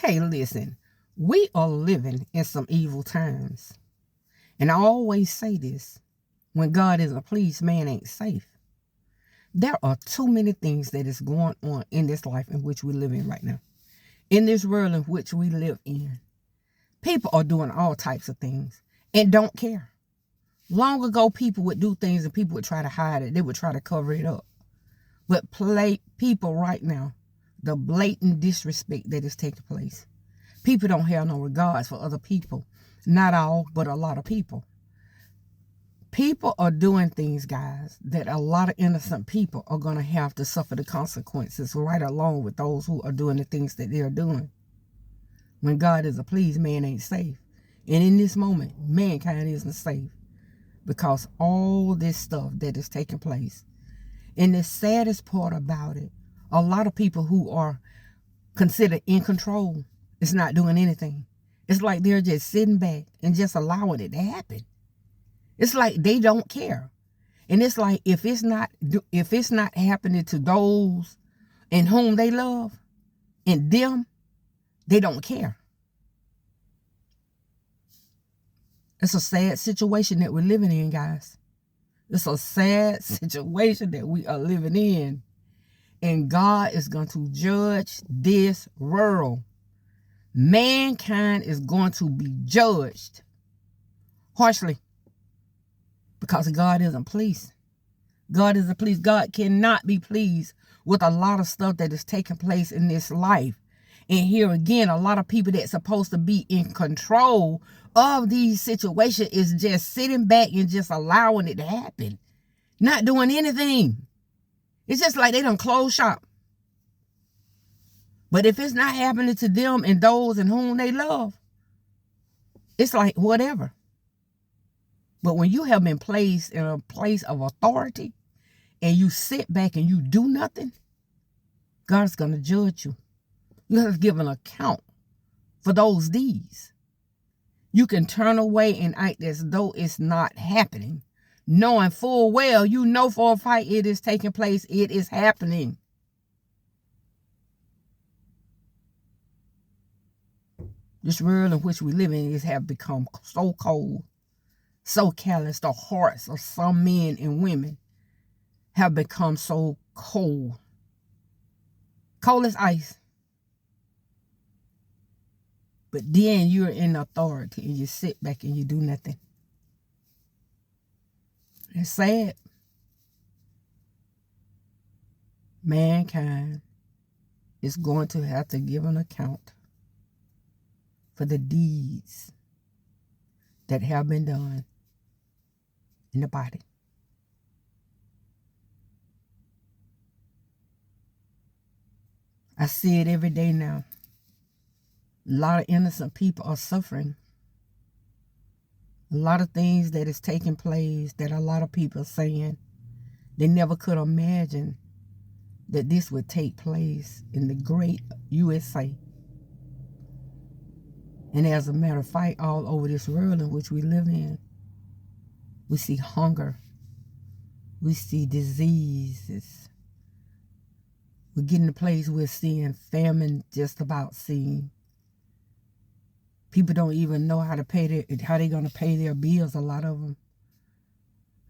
Hey, listen, we are living in some evil times. And I always say this, when God isn't pleased, man ain't safe. There are too many things that is going on in this life in which we live in right now. In this world in which we live in. People are doing all types of things and don't care. Long ago, people would do things and people would try to hide it. They would try to cover it up. But people right now, the blatant disrespect that is taking place. People don't have no regards for other people. Not all, but a lot of people. People are doing things, guys, that a lot of innocent people are going to have to suffer the consequences right along with those who are doing the things that they're doing. When God isn't pleased, man ain't safe. And in this moment, mankind isn't safe because all this stuff that is taking place. And the saddest part about it, a lot of people who are considered in control is not doing anything. It's like they're just sitting back and just allowing it to happen. It's like they don't care. And it's like if it's not happening to those in whom they love and them, they don't care. It's a sad situation that we're living in, guys. It's a sad situation that we are living in. And God is going to judge this world. Mankind is going to be judged harshly because God isn't pleased. God isn't pleased. God cannot be pleased with a lot of stuff that is taking place in this life. And here again, a lot of people that's supposed to be in control of these situations is just sitting back and just allowing it to happen. Not doing anything. It's just like they done close shop. But if it's not happening to them and those in whom they love, it's like whatever. But when you have been placed in a place of authority and you sit back and you do nothing, God's going to judge you. You have to give an account for those deeds. You can turn away and act as though it's not happening, knowing full well, you know for a fact it is taking place, it is happening. This world in which we live in have become so cold, so callous. The hearts of some men and women have become so cold. Cold as ice. But then you're in authority and you sit back and you do nothing. It's sad. Mankind is going to have to give an account for the deeds that have been done in the body. I see it every day now. A lot of innocent people are suffering. A lot of things that is taking place that a lot of people are saying they never could imagine that this would take place in the great USA. And as a matter of fact, all over this world in which we live in, we see hunger. We see diseases. We're getting to a place we're seeing famine just about seen. People don't even know how they're going to pay their bills, a lot of them.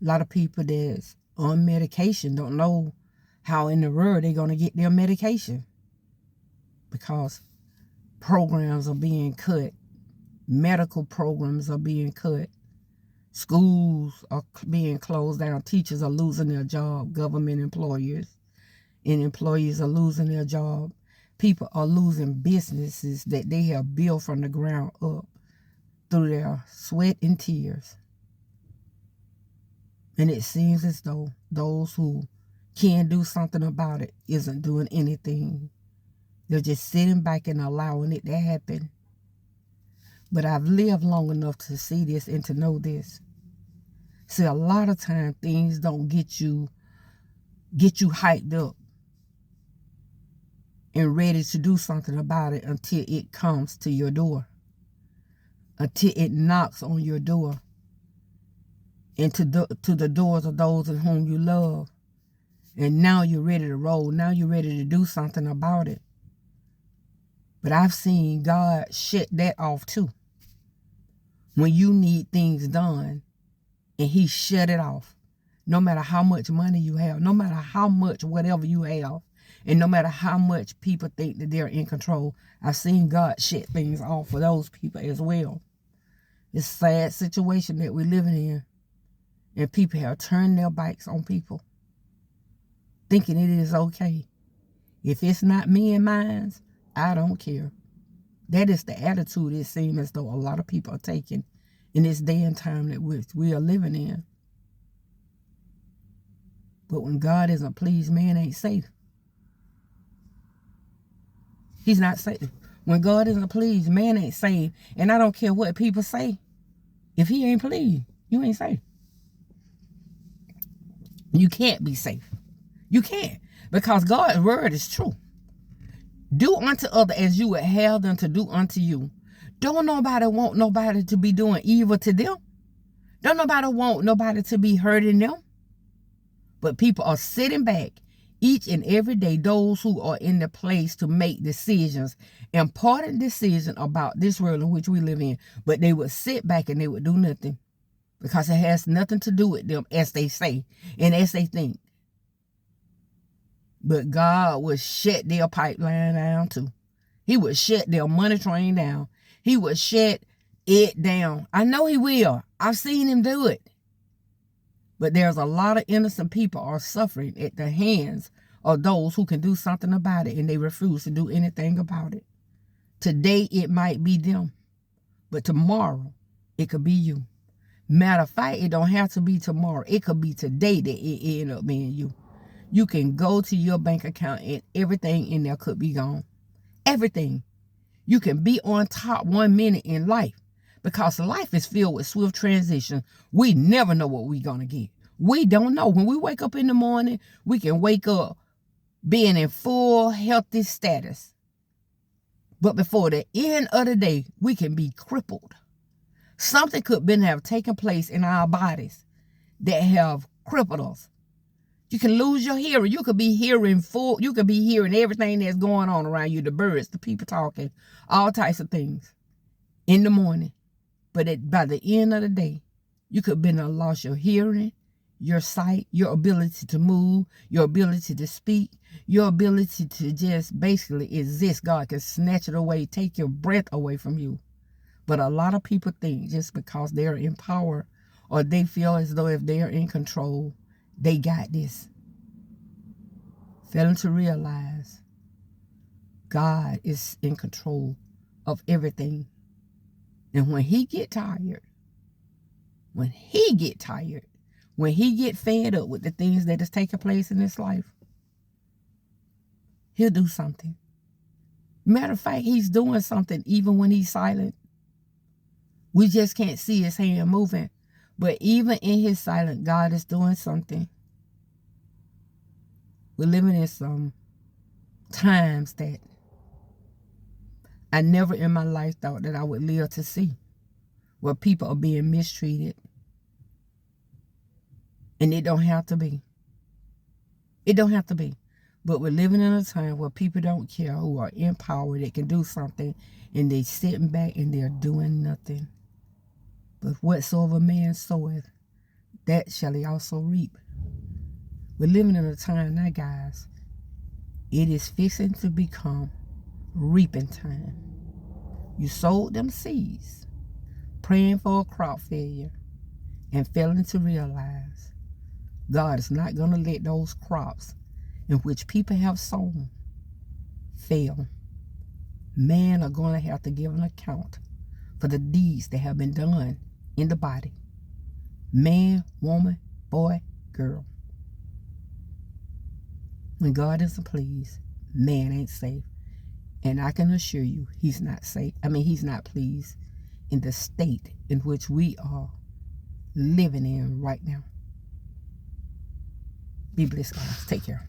A lot of people that's on medication don't know how in the world they're going to get their medication because programs are being cut. Medical programs are being cut. Schools are being closed down. Teachers are losing their job. Government employers and employees are losing their job. People are losing businesses that they have built from the ground up through their sweat and tears. And it seems as though those who can do something about it isn't doing anything. They're just sitting back and allowing it to happen. But I've lived long enough to see this and to know this. See, a lot of times things don't get you hyped up and ready to do something about it until it comes to your door. Until it knocks on your door. And to the doors of those in whom you love. And now you're ready to roll. Now you're ready to do something about it. But I've seen God shut that off too. When you need things done and he shut it off. No matter how much money you have, no matter how much whatever you have, and no matter how much people think that they're in control, I've seen God shut things off for those people as well. It's a sad situation that we're living in. And people have turned their backs on people, thinking it is okay. If it's not me and mine, I don't care. That is the attitude it seems as though a lot of people are taking in this day and time that we are living in. But when God isn't pleased, man ain't safe. He's not safe. When God isn't pleased, man ain't safe. And I don't care what people say. If he ain't pleased, you ain't safe. You can't be safe. You can't. Because God's word is true. Do unto others as you would have them to do unto you. Don't nobody want nobody to be doing evil to them. Don't nobody want nobody to be hurting them. But people are sitting back each and every day, those who are in the place to make decisions, important decisions about this world in which we live in. But they would sit back and they would do nothing because it has nothing to do with them, as they say and as they think. But God would shut their pipeline down too. He would shut their money train down. He would shut it down. I know he will. I've seen him do it. But there's a lot of innocent people are suffering at the hands of those who can do something about it, and they refuse to do anything about it. Today it might be them, but tomorrow it could be you. Matter of fact, it don't have to be tomorrow. It could be today that it end up being you. You can go to your bank account and everything in there could be gone. Everything. You can be on top 1 minute in life because life is filled with swift transition. We never know what we're going to get. We don't know. When we wake up in the morning, we can wake up being in full healthy status. But before the end of the day, we can be crippled. Something could have taken place in our bodies that have crippled us. You can lose your hearing. You could be hearing you could be hearing everything that's going on around you, the birds, the people talking, all types of things in the morning. But by the end of the day, you could have lost your hearing, your sight, your ability to move, your ability to speak, your ability to just basically exist. God can snatch it away, take your breath away from you. But a lot of people think just because they're in power or they feel as though if they're in control, they got this. Failing to realize God is in control of everything. And when he get tired, when he get fed up with the things that is taking place in his life, he'll do something. Matter of fact, he's doing something even when he's silent. We just can't see his hand moving. But even in his silence, God is doing something. We're living in some times that I never in my life thought that I would live to see, where people are being mistreated. And it don't have to be. It don't have to be. But we're living in a time where people don't care, who are in power, that can do something, and they sitting back and they're doing nothing. But whatsoever man soweth, that shall he also reap. We're living in a time now, guys. It is fixing to become reaping time. You sowed them seeds, praying for a crop failure, and failing to realize God is not going to let those crops in which people have sown fail. Man are going to have to give an account for the deeds that have been done in the body. Man, woman, boy, girl. When God isn't pleased, man ain't safe. And I can assure you, he's not safe. He's not pleased in the state in which we are living in right now. Be blessed, guys. Take care.